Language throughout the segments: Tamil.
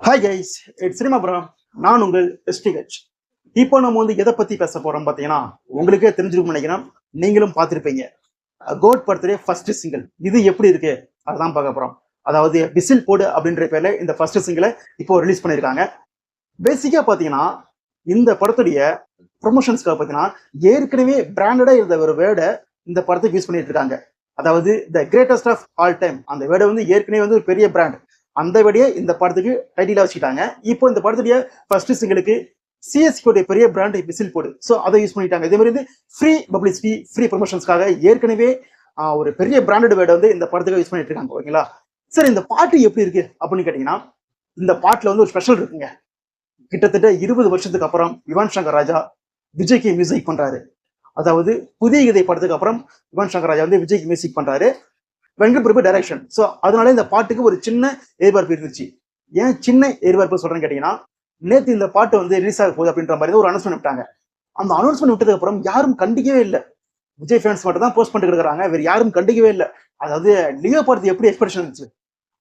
Hi guys, it's cinema bro. நான் உங்கள் எஸ்டிஹெச். இப்போ நம்ம எதை பத்தி பேச போறோம் பார்த்தீங்கன்னா, உங்களுக்கே தெரிஞ்சிருக்கும் நினைக்கிறேன். நீங்களும் பார்த்துருப்பீங்க. கோட் பர்த்டே ஃபர்ஸ்ட் சிங்கிள் இது எப்படி இருக்கு அதான் பார்க்க போறோம். அதாவது விசில் போடு அப்படின்ற பேர்ல இந்த ஃபர்ஸ்ட் சிங்கிளை இப்போ ரிலீஸ் பண்ணியிருக்காங்க. பேசிக்கா பார்த்தீங்கன்னா, இந்த படத்துடைய ப்ரொமோஷன்ஸ்க்காக பார்த்தீங்கன்னா ஏற்கனவே பிராண்டடா இருந்த ஒரு வேர்டை இந்த படத்துக்கு யூஸ் பண்ணிட்டு இருக்காங்க. அதாவது the greatest of all time அந்த வேர்டை ஏற்கனவே ஒரு பெரிய பிராண்ட் அந்த வழியே இந்த படத்துக்கு டைட்டிலா வச்சுக்கிட்டாங்க. இப்போ இந்த படத்துடைய ஃபர்ஸ்ட் சிங்கிளுக்கு சிஎஸ்கே பெரிய பிராண்ட் விசில் போடு, ஸோ அதை யூஸ் பண்ணிட்டாங்க. இதே மாதிரி ஃப்ரீ பப்ளிசிட்டி, ஃப்ரீ ப்ரொமோஷன்ஸ்க்காக ஏற்கனவே ஒரு பெரிய பிராண்டட் வேர்டை இந்த படத்துக்கு யூஸ் பண்ணிட்டு இருக்காங்க. ஓகேங்களா? சரி, இந்த பாட்டு எப்படி இருக்கு அப்படின்னு கேட்டீங்கன்னா, இந்த பாட்டுல ஒரு ஸ்பெஷல் இருக்குங்க. கிட்டத்தட்ட 20 வருஷத்துக்கு அப்புறம் யுவன் சங்கர் ராஜா விஜய்க்கு மியூசிக் பண்றாரு. அதாவது புதிய கதை படத்துக்கு அப்புறம் யுவன் சங்கர் ராஜா விஜய்க்கு மியூசிக் பண்றாரு. வெங்கட் பிரபு டைரக்ஷன். ஸோ அதனால இந்த பாட்டுக்கு ஒரு சின்ன எதிர்பார்ப்பு இருந்துச்சு. ஏன் சின்ன எதிர்பார்ப்பு சொல்றேன்னு கேட்டீங்கன்னா, நேற்று இந்த பாட்டு ரிலீஸ் ஆக போகுது அப்படின்ற மாதிரி ஒரு அனௌன்ஸ்மெண்ட் விட்டாங்க. அந்த அனௌன்ஸ்மெண்ட் விட்டதுக்கு அப்புறம் யாரும் கண்டிக்கவே இல்லை. விஜய் ஃபேன்ஸ் மட்டும் தான் போஸ்ட் பண்ணிட்டு இருக்காங்க, வேற யாரும் கண்டிக்கவே இல்லை. அதாவது லியோ படத்து எப்படி எக்ஸ்பெக்டேஷன் இருந்துச்சு,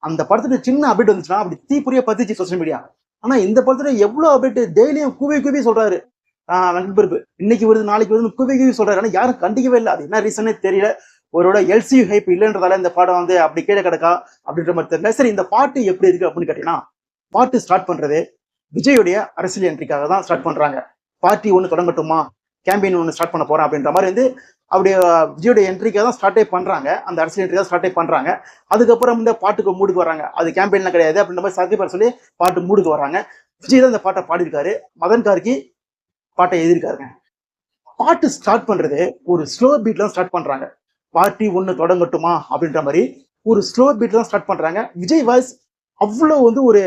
அந்த படத்துல சின்ன அப்டேட் வந்துச்சுன்னா அப்படி தீப்புரிய பத்திச்சு சோசியல் மீடியா. ஆனா இந்த படத்துல எவ்வளவு அப்டேட் டெய்லியும் கூவி கூவி சொல்றாரு. வெங்கட் பிரபு இன்னைக்கு வருது நாளைக்கு வருது கூவி கூவி சொல்றாரு. ஆனா யாரும் கண்டிக்கவே இல்லை. அது என்ன ரீசனே தெரியல. ஒருவோட எல்சி ஹைப் இல்லைன்றதால இந்த பாடம் அப்படி கீழே கிடக்கா அப்படின்ற மாதிரி தெரியல. சரி, இந்த பாட்டு எப்படி இருக்கு அப்படின்னு கேட்டீங்கன்னா, பாட்டு ஸ்டார்ட் பண்றது விஜயுடைய அரசியல் என்ட்ரிக்காக தான் ஸ்டார்ட் பண்றாங்க. பார்ட்டி ஒன்று தொடங்கட்டுமா, கேம்பெயின் ஒன்று ஸ்டார்ட் பண்ண போறேன் அப்படின்ற மாதிரி அப்படியே விஜயோடைய என்ட்ரிக்காக தான் ஸ்டார்டே பண்றாங்க. அந்த அரசியல் என்ட்ரி தான் ஸ்டார்டே பண்றாங்க. அதுக்கப்புறம் இந்த பாட்டுக்கு மூடுக்கு வராங்க. அது கேம்பெயின்லாம் கிடையாது அப்படின்ற மாதிரி சாத்தியப்பார் சொல்லி பாட்டு மூடுக்கு வராங்க. விஜய் தான் இந்த பாட்டை பாடியிருக்காரு. மதன் கார்கி பாட்டை எழுதியிருக்காருங்க. பாட்டு ஸ்டார்ட் பண்றது ஒரு ஸ்லோ பீட்ல தான் ஸ்டார்ட் பண்றாங்க. பார்ட்டி ஒன்று தொடங்கட்டுமா அப்படின்ற மாதிரி ஒரு ஸ்லோ பீட் தான் ஸ்டார்ட் பண்றாங்க. விஜய் வாய்ஸ் அவ்வளோ ஒரு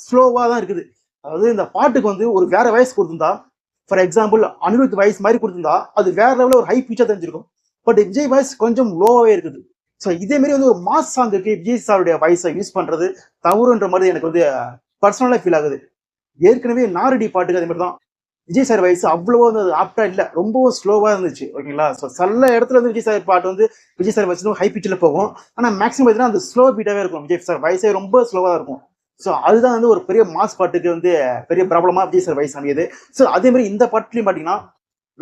ஸ்லோவா தான் இருக்குது. அதாவது இந்த பாட்டுக்கு ஒரு வேற வாய்ஸ் கொடுத்திருந்தா, ஃபார் எக்ஸாம்பிள் அனிருத் வாய்ஸ் மாதிரி கொடுத்திருந்தா அது வேற லெவலில் ஒரு ஹை பீச்சா தெரிஞ்சிருக்கும். பட் விஜய் வாய்ஸ் கொஞ்சம் லோவாவே இருக்குது. ஸோ இதே மாதிரி ஒரு மாஸ் சாங்குக்கு விஜய் சாருடைய வாய்ஸை யூஸ் பண்றது தவறுன்ற மாதிரி எனக்கு பர்சனலா ஃபீல் ஆகுது. ஏற்கனவே நாரடி பாட்டுக்கு அதே மாதிரி தான் விஜய் சார் வயசு அவ்வளவோ ஆப்டா இல்லை, ரொம்பவும் ஸ்லோவா இருந்துச்சு. ஓகேங்களா? ஸோ சில இடத்துல விஜய் சார் பாட்டு விஜய் சார் வயசு ஹை பிச்சில் போகும். ஆனால் மேக்ஸிமம் பார்த்தீங்கன்னா அந்த ஸ்லோ பீட்டாவே இருக்கும். விஜய் சார் வயசே ரொம்ப ஸ்லோவாக இருக்கும். ஸோ அதுதான் ஒரு பெரிய மாஸ் பாட்டுக்கு பெரிய ப்ராப்ளமா விஜய் சார் வயசு அமையுது. ஸோ அதே மாதிரி இந்த பாட்டுலையும் பார்த்தீங்கன்னா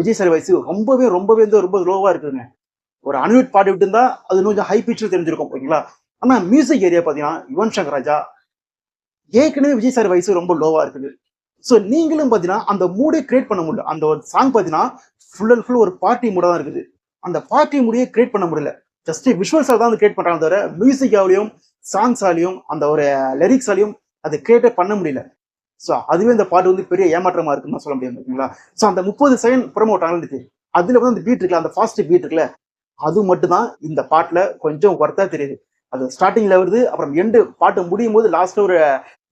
விஜய் சார் வயசு ரொம்பவே ரொம்ப லோவா இருக்குதுங்க. ஒரு அனிருத் பாட்டு விட்டு இருந்தா அது கொஞ்சம் ஹை பிச்சில் தெரிஞ்சிருக்கும். ஓகேங்களா? ஆனால் மியூசிக் ஏரியா பார்த்தீங்கன்னா யுவன் சங்கர் ராஜா ஏற்கனவே விஜய் சார் வயசு ரொம்ப லோவா இருக்குது. ஸோ நீங்களும் பார்த்தீங்கன்னா அந்த மூடே கிரியேட் பண்ண முடியல. அந்த ஒரு சாங் பார்த்தீங்கன்னா ஃபுல் அண்ட் ஃபுல் ஒரு பார்ட்டி மூடாக தான் இருக்குது. அந்த பார்ட்டி மூடியே கிரியேட் பண்ண முடியல. ஜஸ்ட் விஷுவல்ஸாக தான் கிரியேட் பண்ணுறாங்க தவிர மியூசிக்காலையும் சாங்ஸாலையும் அந்த ஒரு லிரிக்ஸாலையும் அதை கிரியேட்டே பண்ண முடியல. ஸோ அதுவே இந்த பாட்டு பெரிய ஏமாற்றமா இருக்குன்னு சொல்ல முடியாது. ஓகேங்களா? ஸோ அந்த 30 செகண்ட் ப்ரோமோ விட்டாங்க. அதுல அந்த பீட் இருக்குல்ல, அந்த ஃபாஸ்ட் பீட் இருக்குல்ல, அது மட்டும் தான் இந்த பாட்டுல கொஞ்சம் ஒர்த்தா தெரியுது. அது ஸ்டார்டிங்ல வருது, அப்புறம் எண்டு பாட்டு முடியும் போது லாஸ்ட்ல ஒரு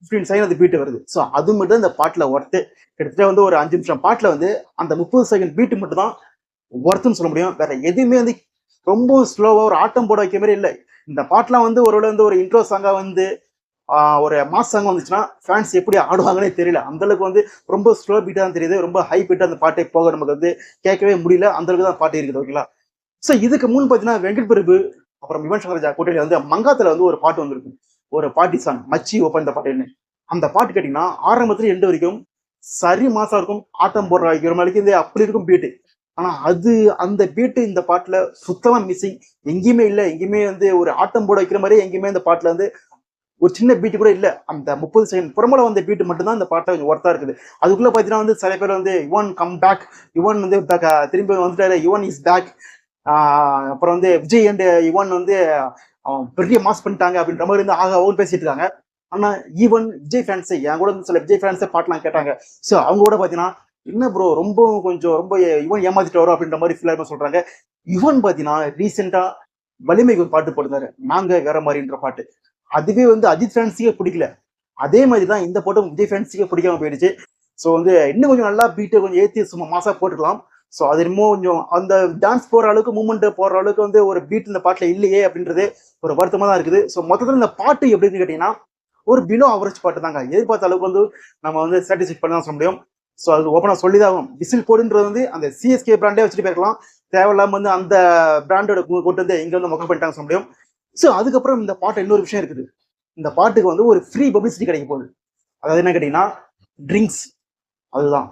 15 செகண்ட் அந்த பீட்டு வருது. ஸோ அது மட்டும் தான் இந்த பாட்டுல ஒர்த்து. கிட்டத்தட்ட ஒரு 5 நிமிஷம் பாட்டுல அந்த 30 செகண்ட் பீட்டு மட்டும் தான் ஒர்த்துன்னு சொல்ல முடியும். வேற எதுவுமே ரொம்ப ஸ்லோவா ஒரு ஆட்டம் போட வைக்க மாதிரி இல்லை. இந்த பாட்டுலாம் ஒருவேளை ஒரு இன்ட்ரோ சாங்கா ஒரு மாஸ் சாங்கா வந்துச்சுன்னா ஃபேன்ஸ் எப்படி ஆடுவாங்கன்னே தெரியல. அந்த அளவுக்கு ரொம்ப ஸ்லோ பீட்டா தான் தெரியுது. ரொம்ப ஹை பீட்டா அந்த பாட்டை போக நமக்கு கேட்கவே முடியல. அந்த அளவுக்கு தான் பாட்டு இருக்குது. ஓகேங்களா? ஸோ இதுக்கு முன் பார்த்தீங்கன்னா வெங்கட் பிரபு அப்புறம் யுவன் சங்கர் ராஜா கூட்டணி மங்காத்துல ஒரு பாட்டு வந்திருக்கு. ஒரு பாட்டி சாங் மச்சி ஓப்பன் இந்த பாட்டுன்னு. அந்த பாட்டு கேட்டீங்கன்னா ஆரம்பத்துல எண்டு வரைக்கும் சரி மாசா இருக்கும். ஆட்டம் போடுற வைக்கிற மாதிரி அப்படி இருக்கும் பீட்டு. ஆனா அந்த பீட்டு இந்த பாட்டுல சுத்தமா மிஸ்ஸிங். எங்கேயுமே இல்லை. எங்கேயுமே ஒரு ஆட்டம் போட வைக்கிற மாதிரி எங்கேயுமே இந்த பாட்டுல ஒரு சின்ன பீட்டு கூட இல்லை. அந்த 30 செகண்ட் புறமுல வந்த பீட்டு மட்டும்தான் இந்த பாட்டை கொஞ்சம் ஒர்த்தா இருக்குது. அதுக்குள்ள பாத்தீங்கன்னா சில பேர் யுவன் கம் பேக், யுவன் திரும்பி வந்துட்டாரு, யுவன் இஸ் பேக். அப்புறம் விஜய் அண்ட் யுவன் பெரிய மாஸ் பண்ணிட்டாங்க அப்படின்ற மாதிரி ஆக பேசிட்டு இருக்காங்க. ஆனா ஈவன் விஜய் ஃபேன்ஸே என் கூட சில விஜய் ஃபேன்ஸே பாட்டெல்லாம் கேட்டாங்க. ஸோ அவங்க கூட பாத்தீங்கன்னா என்ன ப்ரோ ரொம்ப யுவன் ஏமாத்திட்டு வரும் அப்படின்ற மாதிரி ஃபீல் சொல்றாங்க. யுவன் பாத்தீங்கன்னா ரீசெண்டா வலிமைக்கு ஒரு பாட்டு போட்டிருந்தாரு, நாங்க வேற மாதிரின்ற பாட்டு. அதுவே அஜித் ஃபேன்ஸுக்கே பிடிக்கல. அதே மாதிரிதான் இந்த பாட்டும் விஜய் ஃபேன்ஸுக்கே பிடிக்காம போயிடுச்சு. ஸோ இன்னும் கொஞ்சம் நல்லா பீட்டை கொஞ்சம் ஏற்றி சும்மா மாசா போட்டுக்கலாம். ஸோ அது இன்னமும் கொஞ்சம் அந்த டான்ஸ் போற அளவுக்கு மூமெண்ட் போற அளவுக்கு ஒரு பீட் இந்த பாட்டுல இல்லையே அப்படின்றது ஒரு வருத்தமா தான் இருக்குது. ஸோ மொத்தத்தில் இந்த பாட்டு எப்படின்னு கேட்டீங்கன்னா ஒரு பிலோ அவரேஜ் பாட்டு தாங்க. எதிர்பார்த்த அளவுக்கு நம்ம சாட்டிஸ்ஃபைட் பண்ண தான் சொல்ல முடியும். ஸோ அது ஓப்பனா சொல்லிதான் ஆகும். விசில் போடுன்றது அந்த சிஎஸ்கே பிராண்டே வச்சுட்டு போயிருக்கலாம். தேவையில்லாம அந்த பிராண்டோட கொண்டு இங்க மொக்க பண்ணிட்டாங்க சொல்ல முடியும். ஸோ அதுக்கப்புறம் இந்த பாட்டு இன்னொரு விஷயம் இருக்குது. இந்த பாட்டுக்கு ஒரு ஃப்ரீ பப்ளிசிட்டி கிடைக்க போகுது. அதாவது என்ன கேட்டீங்கன்னா ட்ரிங்க்ஸ். அதுதான்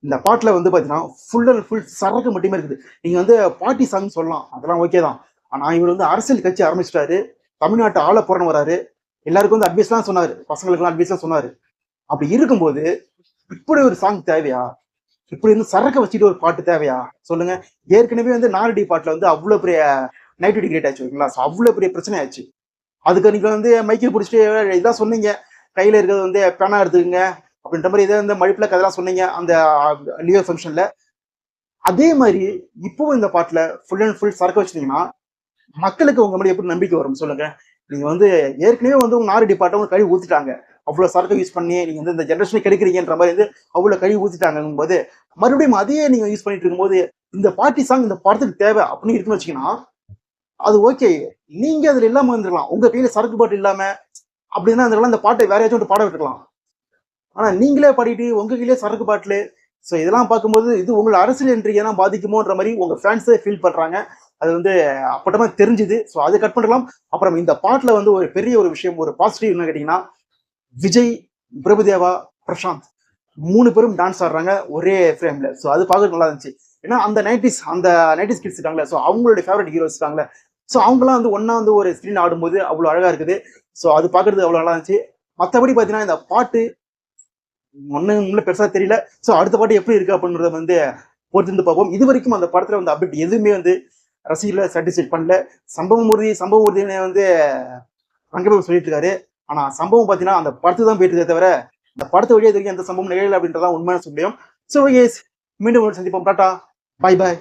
இந்த பாட்டுல வந்து பாத்தீங்கன்னா ஃபுல் அண்ட் ஃபுல் சரக்கு மட்டுமே இருக்குது. நீங்க வந்து பார்ட்டி சாங் சொல்லலாம், அதெல்லாம் ஓகே தான். ஆனா இவர் வந்து அரசியல் கட்சி ஆரம்பிச்சிட்டாரு, தமிழ்நாட்டை ஆள போறன்னு வராரு, எல்லாருக்கும் வந்து அட்வைஸ்லாம் சொன்னாரு, பசங்களுக்குலாம் அட்வைஸ்லாம் சொன்னாரு. அப்படி இருக்கும்போது இப்படி ஒரு சாங் தேவையா? இப்படி வந்து சரக்க வச்சுட்டு ஒரு பாட்டு தேவையா சொல்லுங்க? ஏற்கனவே வந்து நாரடி பாட்டுல வந்து அவ்வளவு பெரிய நைட்டிவிட்டி கிரியேட் ஆச்சு ஓகேங்களா? அவ்வளவு பெரிய பிரச்சனை ஆச்சு. அதுக்கு நீங்க வந்து மைக்கை பிடிச்சிட்டு இதான் சொன்னீங்க, கையில இருக்கிறது வந்து பேனா எடுத்துக்கங்க அப்படின்ற மாதிரி இதை வந்து மழுப்பில கதெல்லாம் சொன்னீங்க அந்த லியோ ஃபங்க்ஷன்ல. அதே மாதிரி இப்பவும் இந்த பாட்டுல ஃபுல் அண்ட் ஃபுல் சரக்கு வச்சிருந்தீங்கன்னா மக்களுக்கு உங்க மேலே எப்படி நம்பிக்கை வரும் சொல்லுங்க? நீங்க வந்து ஏற்கனவே வந்து உங்க நாரடி பாட்டை உங்க கழுவி ஊத்திட்டாங்க, அவ்வளவு சரக்கு யூஸ் பண்ணி நீங்க வந்து இந்த ஜென்ரேஷனை கெடுக்கிறீங்கன்ற மாதிரி வந்து அவ்வளவு கழுவி ஊத்திட்டாங்கும் போது மறுபடியும் அதையே நீங்க யூஸ் பண்ணிட்டு இருக்கும்போது இந்த பார்ட்டி சாங் இந்த படத்துக்கு தேவை அப்படின்னு இருக்குன்னு வச்சுக்கீங்கன்னா அது ஓகே. நீங்க அதுல இல்லாம வந்துடலாம், உங்க கையில சரக்கு பாட்டு இல்லாம அப்படின்னா இந்த பாட்டை வேற ஏதாச்சும் பாட விட்டுக்கலாம். ஆனா நீங்களே பாடிட்டு உங்க கையிலே சரக்கு பாட்டில். ஸோ இதெல்லாம் பார்க்கும்போது இது உங்களை அரசியல் இன்றைக்கு பாதிக்குமோன்ற மாதிரி உங்க ஃபேன்ஸே ஃபீல் பண்றாங்க. அது வந்து அப்பட்டமா தெரிஞ்சுது. ஸோ அதை கட் பண்ணலாம். அப்புறம் இந்த பாட்டுல வந்து ஒரு பெரிய ஒரு விஷயம், ஒரு பாசிட்டிவ் என்ன கேட்டீங்கன்னா, விஜய், பிரபுதேவா, பிரசாந்த் 3 பேரும் டான்ஸ் ஆடுறாங்க ஒரே ஃப்ரேம்ல. ஸோ அது பார்க்கறது நல்லா இருந்துச்சு. ஏன்னா அந்த நைன்டிஸ் கிட்ஸ் இருக்காங்களே, ஸோ அவங்களுடைய ஃபேவரட் ஹீரோஸ் இருக்காங்களே, ஸோ அவங்களாம் வந்து ஒன்னா வந்து ஒரு ஸ்க்ரீன் ஆடும்போது அவ்வளோ அழகா இருக்குது. ஸோ அது பார்க்கறது அவ்வளோ நல்லா இருந்துச்சு. மற்றபடி பார்த்தீங்கன்னா இந்த பாட்டு ஒன்றும் பெருசா தெரியல. ஸோ அடுத்த பாட்டு எப்படி இருக்கு அப்படின்றத வந்து பொறுத்திருந்து பார்ப்போம். இது வரைக்கும் அந்த படத்துல வந்து அப்டேட் எதுவுமே வந்து ரசிகர்களை சாட்டிஸ்ஃபைட் பண்ணல. சம்பவ ஊர்தியை வந்து ரங்கபாபு சொல்லிட்டு இருக்காரு. ஆனா சம்பவம் பார்த்தீங்கன்னா அந்த படத்துக்கு தான் போயிட்டு இருக்கே தவிர அந்த படத்தை வழியாக இது வரைக்கும் எந்த சம்பவம் நிகழல அப்படின்றதான் உண்மையான சொல்ல முடியும். ஸோ மீண்டும் ஒரு சந்திப்போம். Tata, bye bye.